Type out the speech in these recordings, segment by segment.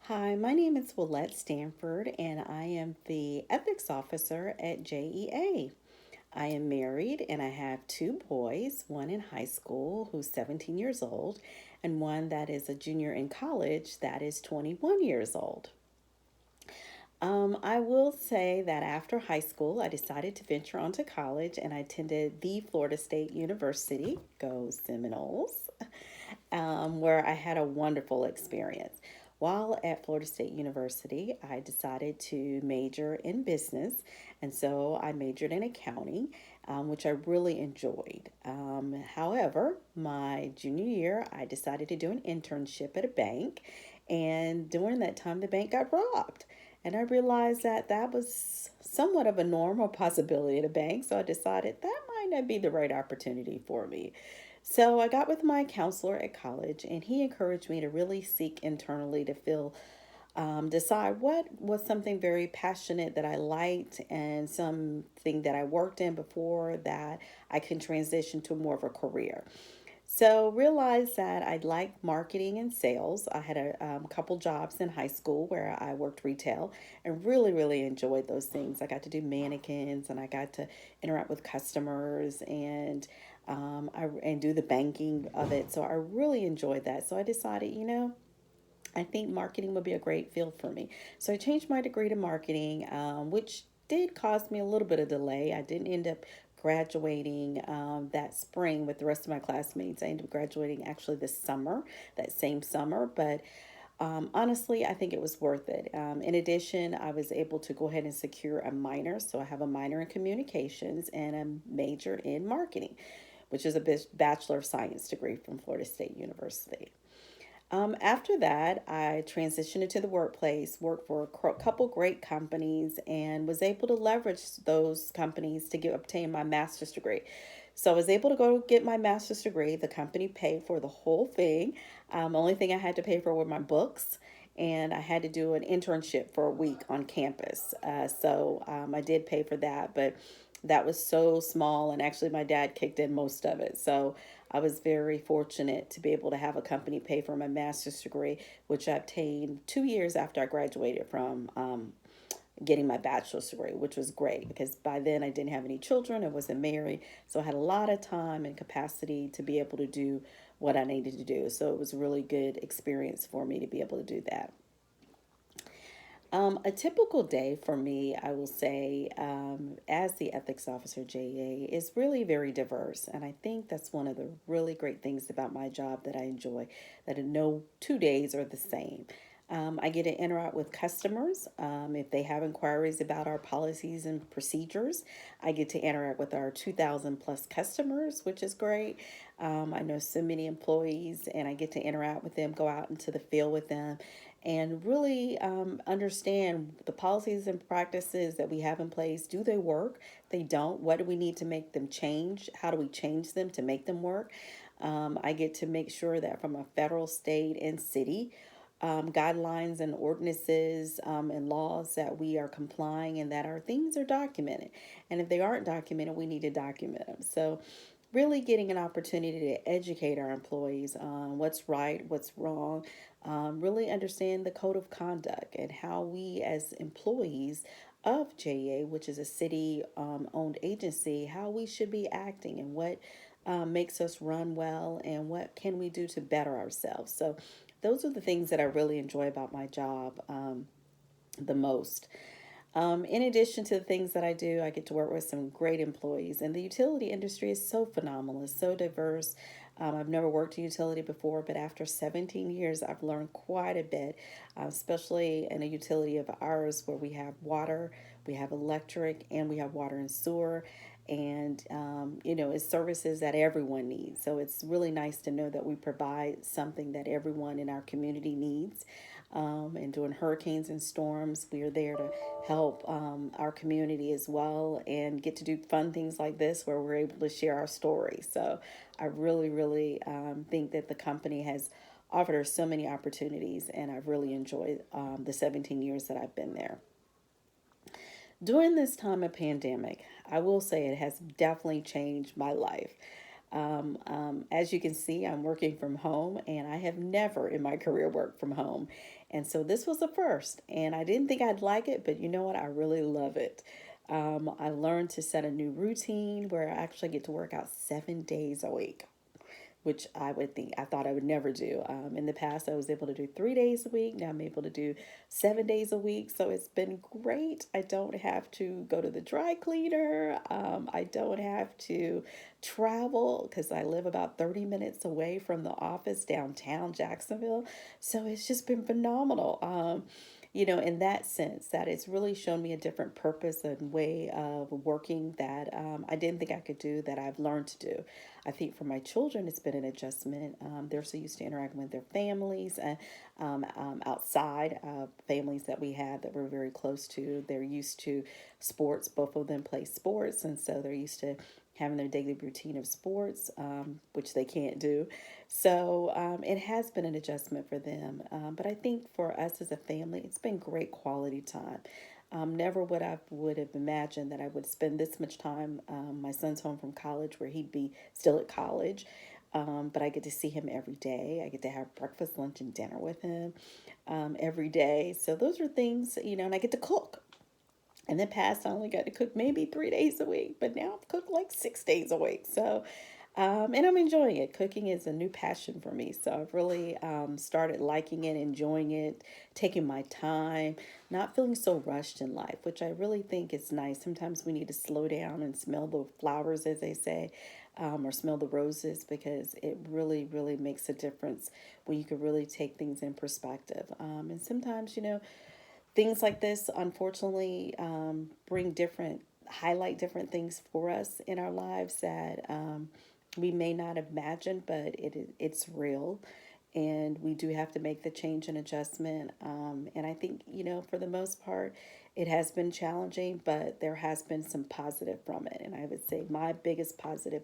Hi, my name is Willette Stanford, and I am the ethics officer at JEA. I am married and I have two boys, one in high school who's 17 years old, and one that is a junior in college that is 21 years old. I will say that after high school, I decided to venture onto college and I attended the Florida State University, go Seminoles, where I had a wonderful experience. While at Florida State University, I decided to major in business, and so I majored in accounting, which I really enjoyed. However, my junior year, I decided to do an internship at a bank, and during that time, the bank got robbed. And I realized that that was somewhat of a normal possibility at a bank, so I decided that might not be the right opportunity for me. So I got with my counselor at college, and he encouraged me to really seek internally to decide what was something very passionate that I liked and something that I worked in before that I can transition to more of a career. So realized that I liked marketing and sales. I had a couple jobs in high school where I worked retail and really enjoyed those things. I got to do mannequins and I got to interact with customers and do the banking of it. So I really enjoyed that. So I decided, I think marketing would be a great field for me. So I changed my degree to marketing, which did cause me a little bit of delay. I didn't end up graduating that spring with the rest of my classmates. I ended up graduating actually this summer, that same summer. But honestly, I think it was worth it. In addition, I was able to go ahead and secure a minor. So I have a minor in communications and a major in marketing, which is a Bachelor of Science degree from Florida State University. After that, I transitioned into the workplace, worked for a couple great companies, and was able to leverage those companies to obtain my master's degree. So I was able to go get my master's degree. The company paid for the whole thing. Only thing I had to pay for were my books, and I had to do an internship for a week on campus. So I did pay for that, but that was so small, and actually my dad kicked in most of it. So I was very fortunate to be able to have a company pay for my master's degree, which I obtained 2 years after I graduated from getting my bachelor's degree, which was great because by then I didn't have any children, I wasn't married, so I had a lot of time and capacity to be able to do what I needed to do. So it was a really good experience for me to be able to do that. A typical day for me, I will say, as the ethics officer JEA, is really very diverse. And I think that's one of the really great things about my job that I enjoy, that no 2 days are the same. I get to interact with customers. If they have inquiries about our policies and procedures, I get to interact with our 2,000 plus customers, which is great. I know so many employees, and I get to interact with them, go out into the field with them, and really understand the policies and practices that we have in place. Do they work? If they don't, what do we need to make them change? How do we change them to make them work? I get to make sure that from a federal, state, and city guidelines and ordinances and laws that we are complying and that our things are documented. And if they aren't documented, we need to document them. So really getting an opportunity to educate our employees on what's right, what's wrong, really understand the code of conduct and how we as employees of JEA, which is a city owned agency, how we should be acting and what makes us run well and what can we do to better ourselves. So those are the things that I really enjoy about my job the most. In addition to the things that I do, I get to work with some great employees, and the utility industry is so phenomenal. It's so diverse. I've never worked in utility before, but after 17 years, I've learned quite a bit, especially in a utility of ours where we have water, we have electric, and we have water and sewer. And, it's services that everyone needs. So it's really nice to know that we provide something that everyone in our community needs. And during hurricanes and storms, we are there to help our community as well and get to do fun things like this where we're able to share our story. So I really think that the company has offered us so many opportunities, and I've really enjoyed the 17 years that I've been there. During this time of pandemic, I will say it has definitely changed my life. As you can see, I'm working from home, and I have never in my career worked from home. And so this was a first, and I didn't think I'd like it, but you know what? I really love it. I learned to set a new routine where I actually get to work out 7 days a week, which I thought I would never do. In the past, I was able to do 3 days a week. Now I'm able to do 7 days a week. So it's been great. I don't have to go to the dry cleaner. I don't have to travel because I live about 30 minutes away from the office downtown Jacksonville. So it's just been phenomenal. In that sense, that it's really shown me a different purpose and way of working that I didn't think I could do, that I've learned to do. I think for my children, it's been an adjustment. They're so used to interacting with their families and outside families that we have that we're very close to. They're used to sports. Both of them play sports, and so they're used to having their daily routine of sports, which they can't do. So it has been an adjustment for them. But I think for us as a family, it's been great quality time. Never would have imagined that I would spend this much time. My son's home from college, where he'd be still at college, but I get to see him every day. I get to have breakfast, lunch, and dinner with him every day. So those are things, and I get to cook. In the past, I only got to cook maybe 3 days a week, but now I've cooked like 6 days a week. So, and I'm enjoying it. Cooking is a new passion for me. So I've really started liking it, enjoying it, taking my time, not feeling so rushed in life, which I really think is nice. Sometimes we need to slow down and smell the flowers, as they say, or smell the roses, because it really, really makes a difference when you can really take things in perspective. And sometimes, things like this, unfortunately, highlight different things for us in our lives that we may not have imagined, but it's real. And we do have to make the change and adjustment. And I think, for the most part, it has been challenging, but there has been some positive from it. And I would say my biggest positive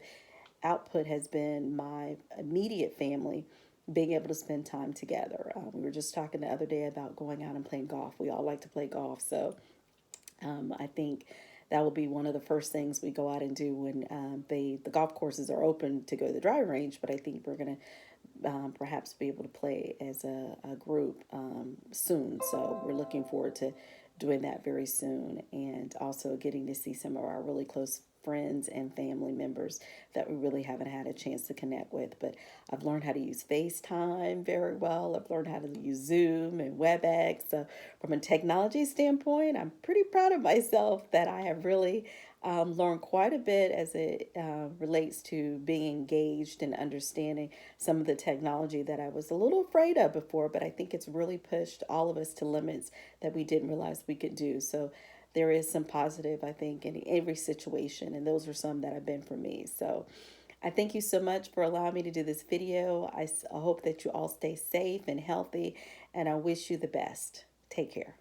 output has been my immediate family being able to spend time together. We were just talking the other day about going out and playing golf. We all like to play golf, so I think that will be one of the first things we go out and do when the golf courses are open to go to the driving range. But I think we're gonna perhaps be able to play as a group soon. So we're looking forward to doing that very soon, and also getting to see some of our really close friends and family members that we really haven't had a chance to connect with. But I've learned how to use FaceTime very well. I've learned how to use Zoom and WebEx. So from a technology standpoint, I'm pretty proud of myself that I have really learned quite a bit as it relates to being engaged and understanding some of the technology that I was a little afraid of before, but I think it's really pushed all of us to limits that we didn't realize we could do. So there is some positive, I think, in every situation, and those are some that have been for me. So I thank you so much for allowing me to do this video. I hope that you all stay safe and healthy, and I wish you the best. Take care.